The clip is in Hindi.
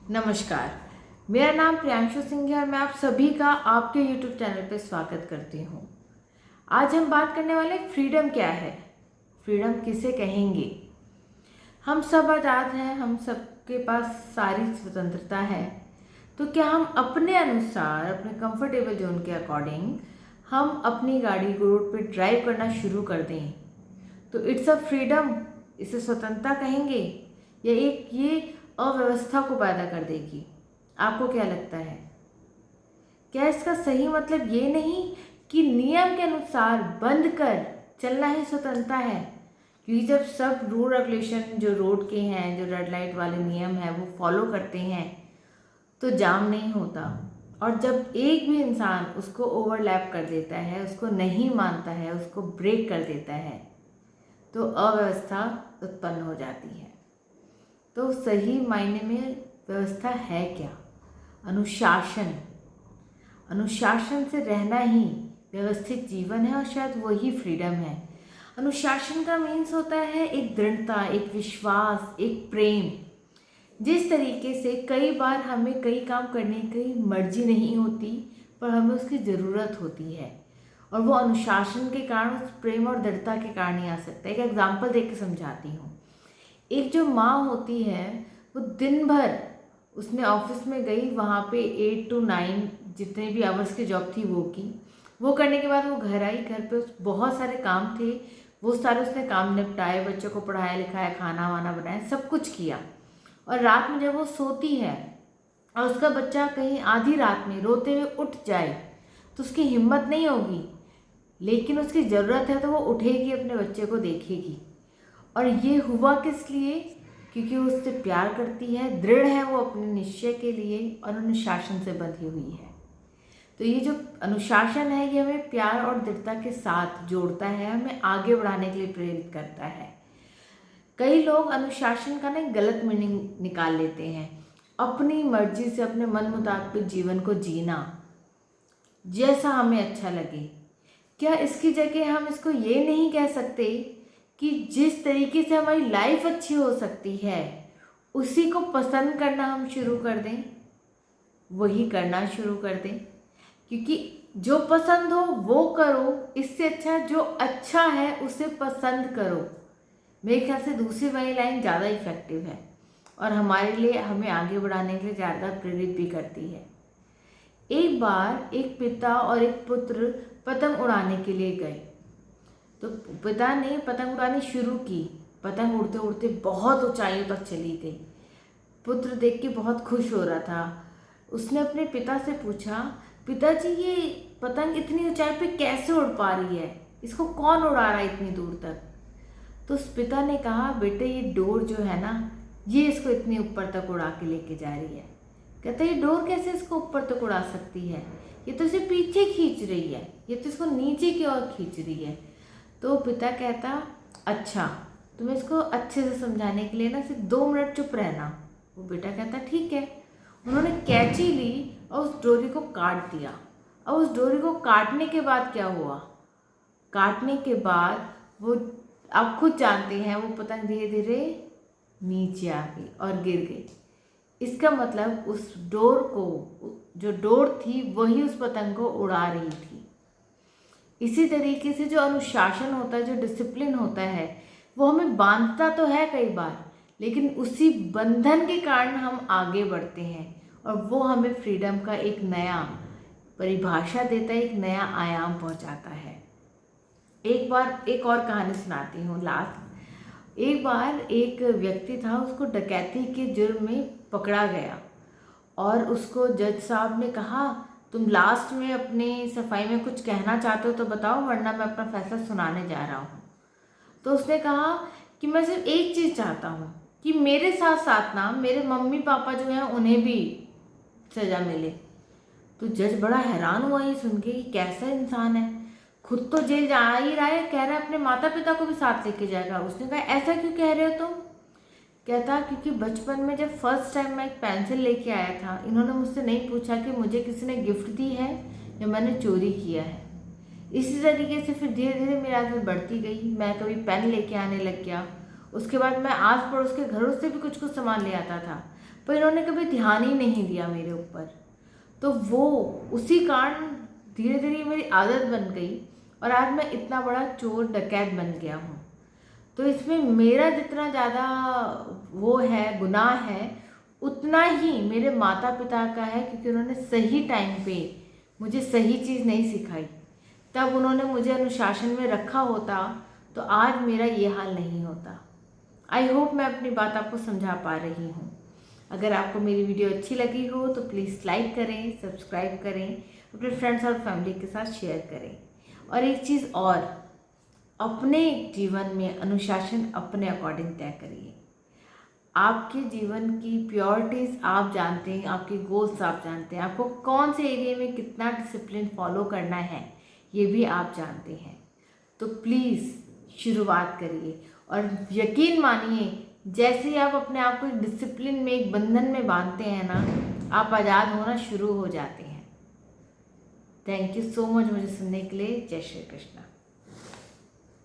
नमस्कार। मेरा नाम प्रियांशु सिंह है और मैं आप सभी का आपके YouTube चैनल पर स्वागत करती हूँ। आज हम बात करने वाले फ्रीडम क्या है, फ्रीडम किसे कहेंगे। हम सब आज़ाद हैं, हम सबके पास सारी स्वतंत्रता है, तो क्या हम अपने अनुसार अपने कंफर्टेबल जोन के अकॉर्डिंग हम अपनी गाड़ी को रोड पे ड्राइव करना शुरू कर दें तो इट्स अ फ्रीडम, इसे स्वतंत्रता कहेंगे या एक ये अव्यवस्था को पैदा कर देगी। आपको क्या लगता है? क्या इसका सही मतलब ये नहीं कि नियम के अनुसार बंद कर चलना ही स्वतंत्रता है? क्योंकि जब सब रूल रेगुलेशन जो रोड के हैं, जो रेड लाइट वाले नियम हैं वो फॉलो करते हैं तो जाम नहीं होता। और जब एक भी इंसान उसको ओवरलैप कर देता है, उसको नहीं मानता है, उसको ब्रेक कर देता है तो अव्यवस्था उत्पन्न हो जाती है। तो सही मायने में व्यवस्था है क्या? अनुशासन। अनुशासन से रहना ही व्यवस्थित जीवन है और शायद वही फ्रीडम है। अनुशासन का मीन्स होता है एक दृढ़ता, एक विश्वास, एक प्रेम। जिस तरीके से कई बार हमें कई काम करने की मर्जी नहीं होती पर हमें उसकी ज़रूरत होती है और वो अनुशासन के कारण, उस प्रेम और दृढ़ता के कारण ही आ सकता है। एक एग्जाम्पल देख के समझाती हूँ। एक जो माँ होती है वो दिन भर उसने ऑफिस में गई, वहाँ पे 8 to 9 जितने भी आवर्स की जॉब थी वो की। वो करने के बाद वो घर आई, घर पे उस बहुत सारे काम थे, वो सारे उसने काम निपटाए, बच्चों को पढ़ाया लिखाया, खाना वाना बनाया, सब कुछ किया। और रात में जब वो सोती है और उसका बच्चा कहीं आधी रात में रोते हुए उठ जाए तो उसकी हिम्मत नहीं होगी, लेकिन उसकी ज़रूरत है तो वो उठेगी, अपने बच्चे को देखेगी। और ये हुआ किस लिए? क्योंकि वो उससे प्यार करती है, दृढ़ है वो अपने निश्चय के लिए और अनुशासन से बंधी हुई है। तो ये जो अनुशासन है ये हमें प्यार और दृढ़ता के साथ जोड़ता है, हमें आगे बढ़ाने के लिए प्रेरित करता है। कई लोग अनुशासन का ना गलत मीनिंग निकाल लेते हैं। अपनी मर्जी से अपने मन मुताबिक जीवन को जीना, जैसा हमें अच्छा लगे। क्या इसकी जगह हम इसको ये नहीं कह सकते कि जिस तरीके से हमारी लाइफ अच्छी हो सकती है उसी को पसंद करना हम शुरू कर दें, वही करना शुरू कर दें? क्योंकि जो पसंद हो वो करो, इससे अच्छा जो अच्छा है उसे पसंद करो। मेरे ख्याल से दूसरी वाली लाइन ज़्यादा इफेक्टिव है और हमारे लिए, हमें आगे बढ़ाने के लिए ज़्यादा प्रेरित भी करती है। एक बार एक पिता और एक पुत्र पतंग उड़ाने के लिए गए। तो पिता ने पतंग उड़ानी शुरू की, पतंग उड़ते उड़ते बहुत ऊंचाइयों तक चली गई। पुत्र देख के बहुत खुश हो रहा था। उसने अपने पिता से पूछा, पिताजी ये पतंग इतनी ऊंचाई पे कैसे उड़ पा रही है, इसको कौन उड़ा रहा है इतनी दूर तक? तो उस पिता ने कहा, बेटे ये डोर जो है ना, ये इसको इतनी ऊपर तक उड़ा के लेके जा रही है। कहता ये डोर कैसे इसको ऊपर तक उड़ा सकती है, ये तो इसे पीछे खींच रही है, ये तो इसको नीचे की ओर खींच रही है। तो पिता कहता, अच्छा तुम्हें इसको अच्छे से समझाने के लिए ना सिर्फ 2 मिनट चुप रहना। वो बेटा कहता ठीक है। उन्होंने कैंची ली और उस डोरी को काट दिया। और उस डोरी को काटने के बाद क्या हुआ? काटने के बाद वो, आप खुद जानते हैं, वो पतंग धीरे धीरे नीचे आ गई और गिर गई। इसका मतलब उस डोर को, जो डोर थी वही उस पतंग को उड़ा रही थी। इसी तरीके से जो अनुशासन होता है, जो डिसिप्लिन होता है, वो हमें बांधता तो है कई बार, लेकिन उसी बंधन के कारण हम आगे बढ़ते हैं और वो हमें फ्रीडम का एक नया परिभाषा देता है, एक नया आयाम पहुंचाता है। एक बार एक और कहानी सुनाती हूँ लास्ट। एक बार एक व्यक्ति था, उसको डकैती के जुर्म में पकड़ा गया और उसको जज साहब ने कहा, तुम लास्ट में अपनी सफाई में कुछ कहना चाहते हो तो बताओ, वरना मैं अपना फैसला सुनाने जा रहा हूँ। तो उसने कहा कि मैं सिर्फ एक चीज़ चाहता हूँ कि मेरे साथ साथ ना मेरे मम्मी पापा जो हैं उन्हें भी सज़ा मिले। तो जज बड़ा हैरान हुआ ये सुन के, कि कैसा इंसान है, खुद तो जेल जा ही रहा है, कह रहा है अपने माता पिता को भी साथ लेके जाएगा। उसने कहा ऐसा क्यों कह रहे हो तुम? कहता क्योंकि बचपन में जब फर्स्ट टाइम मैं एक पेंसिल लेके आया था, इन्होंने मुझसे नहीं पूछा कि मुझे किसी ने गिफ्ट दी है या मैंने चोरी किया है। इसी तरीके से फिर धीरे धीरे मेरी आदत बढ़ती गई, मैं कभी पेन लेके आने लग गया। उसके बाद मैं आस पड़ोस के घरों से भी कुछ कुछ सामान ले आता था। पर इन्होंने कभी ध्यान ही नहीं दिया मेरे ऊपर। तो वो उसी कारण धीरे धीरे मेरी आदत बन गई और आज मैं इतना बड़ा चोर डकैत बन गया हूँ। तो इसमें मेरा जितना ज़्यादा वो है, गुनाह है, उतना ही मेरे माता पिता का है, क्योंकि उन्होंने सही टाइम पे मुझे सही चीज़ नहीं सिखाई। तब उन्होंने मुझे अनुशासन में रखा होता तो आज मेरा ये हाल नहीं होता। आई होप मैं अपनी बात आपको समझा पा रही हूँ। अगर आपको मेरी वीडियो अच्छी लगी हो तो प्लीज़ लाइक करें, सब्सक्राइब करें, अपने फ्रेंड्स और फैमिली के साथ शेयर करें। और एक चीज़ और, अपने जीवन में अनुशासन अपने अकॉर्डिंग तय करिए। आपके जीवन की प्योरिटीज़ आप जानते हैं, आपके गोल्स आप जानते हैं, आपको कौन से एरिया में कितना डिसिप्लिन फॉलो करना है ये भी आप जानते हैं। तो प्लीज़ शुरुआत करिए और यकीन मानिए, जैसे ही आप अपने आप को एक डिसिप्लिन में, एक बंधन में बांधते हैं ना, आप आज़ाद होना शुरू हो जाते हैं। थैंक यू सो मच मुझे सुनने के लिए। जय श्री कृष्णा।